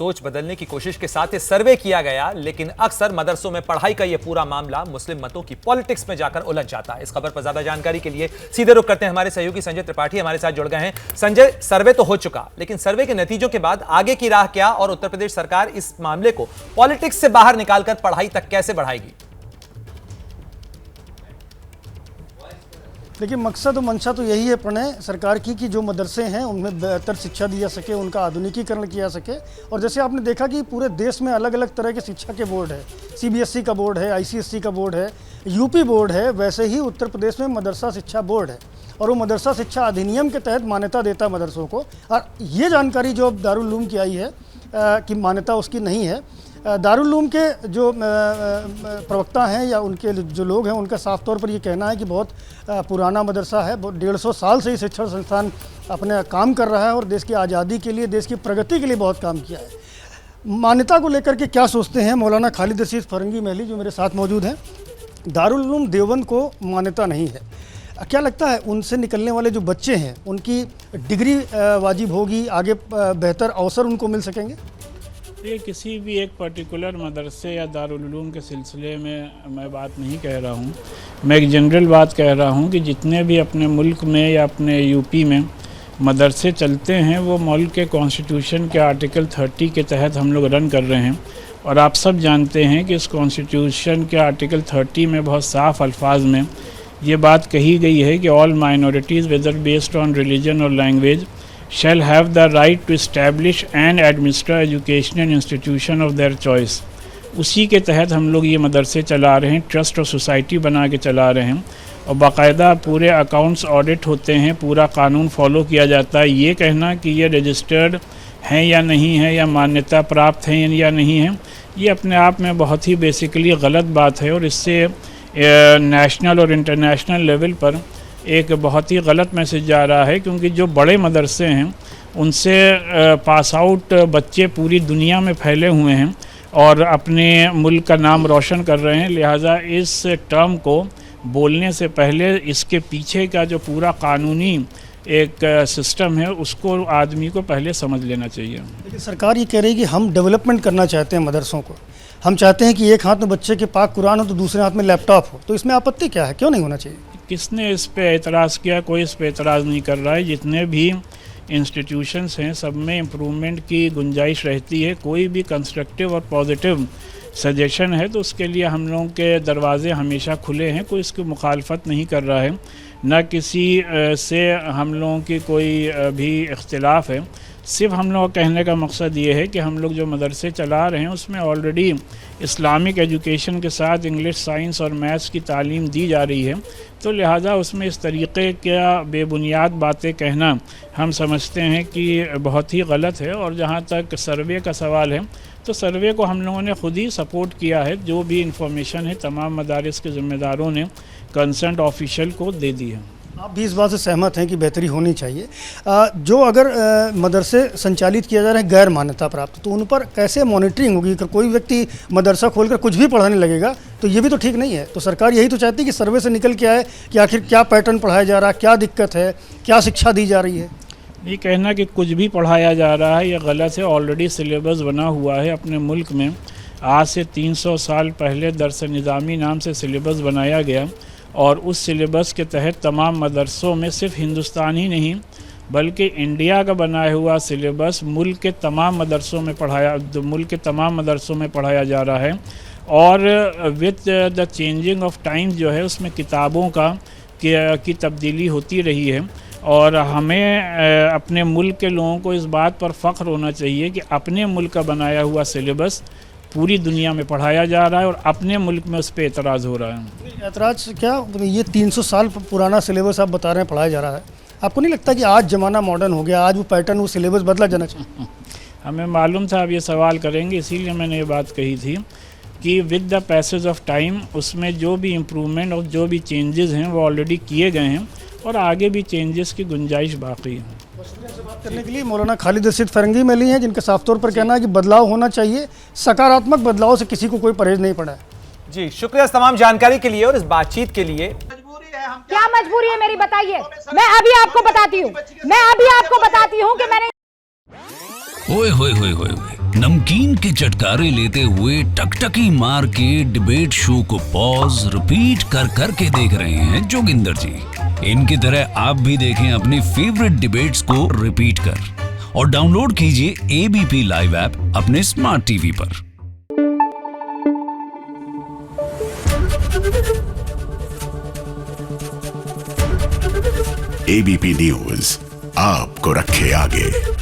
सोच बदलने की कोशिश के साथ सर्वे किया गया, लेकिन अक्सर मदरसों में पढ़ाई का यह पूरा मामला मुस्लिम मतों की पॉलिटिक्स में जाकर उलझ जाता है। इस खबर पर ज्यादा जानकारी के लिए सीधे रुख करते हैं, हमारे सहयोगी संजय त्रिपाठी हमारे साथ जुड़ गए हैं। संजय, सर्वे तो हो चुका, लेकिन सर्वे के नतीजों के बाद आगे की राह क्या और उत्तर प्रदेश सरकार इस मामले को पॉलिटिक्स से बाहर निकालकर पढ़ाई तक कैसे बढ़ाएगी? देखिए, मकसद और मंशा तो यही है प्रणय सरकार की कि जो मदरसे हैं उनमें बेहतर शिक्षा दी जा सके, उनका आधुनिकीकरण किया जा सके। और जैसे आपने देखा कि पूरे देश में अलग अलग तरह के शिक्षा के बोर्ड है, सीबीएसई का बोर्ड है, आईसीएसई का बोर्ड है, यूपी बोर्ड है, वैसे ही उत्तर प्रदेश में मदरसा शिक्षा बोर्ड है और वो मदरसा शिक्षा अधिनियम के तहत मान्यता देता है मदरसों को। और ये जानकारी जो अब दारुल उलूम की आई है कि मान्यता उसकी नहीं है। दारुल उलूम के जो प्रवक्ता हैं या उनके जो लोग हैं उनका साफ तौर पर ये कहना है कि बहुत पुराना मदरसा है, बहुत 150 साल से ये शिक्षण संस्थान अपने काम कर रहा है और देश की आज़ादी के लिए, देश की प्रगति के लिए बहुत काम किया है। मान्यता को लेकर के क्या सोचते हैं मौलाना खालिद रशीद फरंगी महली जो मेरे साथ मौजूद हैं। दारुल उलूम देवबंद को मान्यता नहीं है, क्या लगता है उनसे निकलने वाले जो बच्चे हैं उनकी डिग्री वाजिब होगी, आगे बेहतर अवसर उनको मिल सकेंगे? ये किसी भी एक पर्टिकुलर मदरसे या दारुल उलूम के सिलसिले में मैं बात नहीं कह रहा हूँ। मैं एक जनरल बात कह रहा हूँ कि जितने भी अपने मुल्क में या अपने यूपी में मदरसे चलते हैं वो मुल्क के कॉन्स्टिट्यूशन के आर्टिकल 30 के तहत हम लोग रन कर रहे हैं। और आप सब जानते हैं कि इस कॉन्स्टिट्यूशन के आर्टिकल 30 में बहुत साफ अल्फाज में ये बात कही गई है कि all minorities whether based on religion और language shall have the right to establish and administer educational institution of their choice। उसी के तहत हम लोग ये मदरसे चला रहे हैं, ट्रस्ट और सोसाइटी बना के चला रहे हैं और बाकायदा पूरे अकाउंट्स ऑडिट होते हैं, पूरा कानून फॉलो किया जाता है। ये कहना कि ये रजिस्टर्ड हैं या नहीं है या मान्यता प्राप्त हैं या नहीं है, ये अपने आप में बहुत ही बेसिकली गलत बात है और इससे नेशनल और इंटरनेशनल लेवल पर एक बहुत ही गलत मैसेज जा रहा है। क्योंकि जो बड़े मदरसे हैं उनसे पास आउट बच्चे पूरी दुनिया में फैले हुए हैं और अपने मुल्क का नाम रोशन कर रहे हैं। लिहाजा इस टर्म को बोलने से पहले इसके पीछे का जो पूरा कानूनी एक सिस्टम है उसको आदमी को पहले समझ लेना चाहिए। लेकिन सरकार ये कह रही है कि हम डेवलपमेंट करना चाहते हैं मदरसों को, हम चाहते हैं कि एक हाथ में बच्चे के पाक कुरान हो तो दूसरे हाथ में लैपटॉप हो, तो इसमें आपत्ति क्या है, क्यों नहीं होना चाहिए? किसने इस पे एतराज़ किया? कोई इस पे एतराज़ नहीं कर रहा है। जितने भी इंस्टीट्यूशंस हैं सब में इम्प्रूवमेंट की गुंजाइश रहती है। कोई भी कंस्ट्रक्टिव और पॉजिटिव सजेशन है तो उसके लिए हम लोगों के दरवाज़े हमेशा खुले हैं, कोई इसकी मुखालफत नहीं कर रहा है, न किसी से हम लोगों की कोई भी इख्तिलाफ़ है। सिर्फ हम लोग कहने का मकसद ये है कि हम लोग जो मदरसे चला रहे हैं उसमें ऑलरेडी इस्लामिक एजुकेशन के साथ इंग्लिश, साइंस और मैथ्स की तालीम दी जा रही है, तो लिहाजा उसमें इस तरीक़े का बेबुनियाद बातें कहना हम समझते हैं कि बहुत ही गलत है। और जहाँ तक सर्वे का सवाल है तो सर्वे को हम लोगों ने ख़ुद ही सपोर्ट किया है, जो भी इंफॉर्मेशन है तमाम मदारिस के ज़िम्मेदारों ने कंसर्न ऑफिशियल को दे दी है। आप भी इस बात से सहमत हैं कि बेहतरी होनी चाहिए? जो अगर मदरसे संचालित किया जा रहे हैं गैर मान्यता प्राप्त, तो उन पर कैसे मॉनिटरिंग होगी? अगर कोई व्यक्ति मदरसा खोलकर कुछ भी पढ़ाने लगेगा तो ये भी तो ठीक नहीं है। तो सरकार यही तो चाहती है कि सर्वे से निकल के आए कि आखिर क्या पैटर्न पढ़ाया जा रहा है, क्या दिक्कत है, क्या शिक्षा दी जा रही है। ये कहना कि कुछ भी पढ़ाया जा रहा है ये गलत है। ऑलरेडी सिलेबस बना हुआ है अपने मुल्क में। आज से 300 साल पहले दरस निज़ामी नाम से सिलेबस बनाया गया और उस सिलेबस के तहत तमाम मदरसों में सिर्फ हिंदुस्तान ही नहीं बल्कि इंडिया का बनाया हुआ सिलेबस मुल्क के तमाम मदरसों में पढ़ाया जा रहा है। और with the changing of time जो है उसमें किताबों की तब्दीली होती रही है और हमें अपने मुल्क के लोगों को इस बात पर फ़ख्र होना चाहिए कि अपने मुल्क का बनाया हुआ सिलेबस पूरी दुनिया में पढ़ाया जा रहा है और अपने मुल्क में उस पर एतराज़ हो रहा है। एतराज़ क्या, ये 300 साल पुराना सिलेबस आप बता रहे हैं पढ़ाया जा रहा है, आपको नहीं लगता कि आज ज़माना मॉडर्न हो गया, आज वो पैटर्न, वो सिलेबस बदला जाना चाहिए? हमें मालूम था आप ये सवाल करेंगे, इसीलिए मैंने ये बात कही थी कि with the passage of time उसमें जो भी इम्प्रूवमेंट और जो भी चेंजेस हैं वो ऑलरेडी किए गए हैं और आगे भी चेंजेस की गुंजाइश बाकी है। से बात करने के लिए मौलाना खालिद रशीद फरंगी महली हैं, जिनका साफ तौर पर कहना है कि बदलाव होना चाहिए, सकारात्मक बदलाव से किसी को कोई परहेज नहीं पड़ा है। जी शुक्रिया इस तमाम जानकारी के लिए और इस बातचीत के लिए। क्या मजबूरी है मेरी, बताइए। मैं अभी आपको बताती हूँ कि मैंने। ओए होए होए होए नमकीन के चटकारे लेते हुए टकटकी मार के डिबेट शो को पॉज रिपीट कर करके देख रहे हैं जोगिंदर जी। इनकी तरह आप भी देखें अपने फेवरेट डिबेट्स को रिपीट कर और डाउनलोड कीजिए एबीपी लाइव ऐप अपने स्मार्ट टीवी पर। एबीपी न्यूज आपको रखे आगे।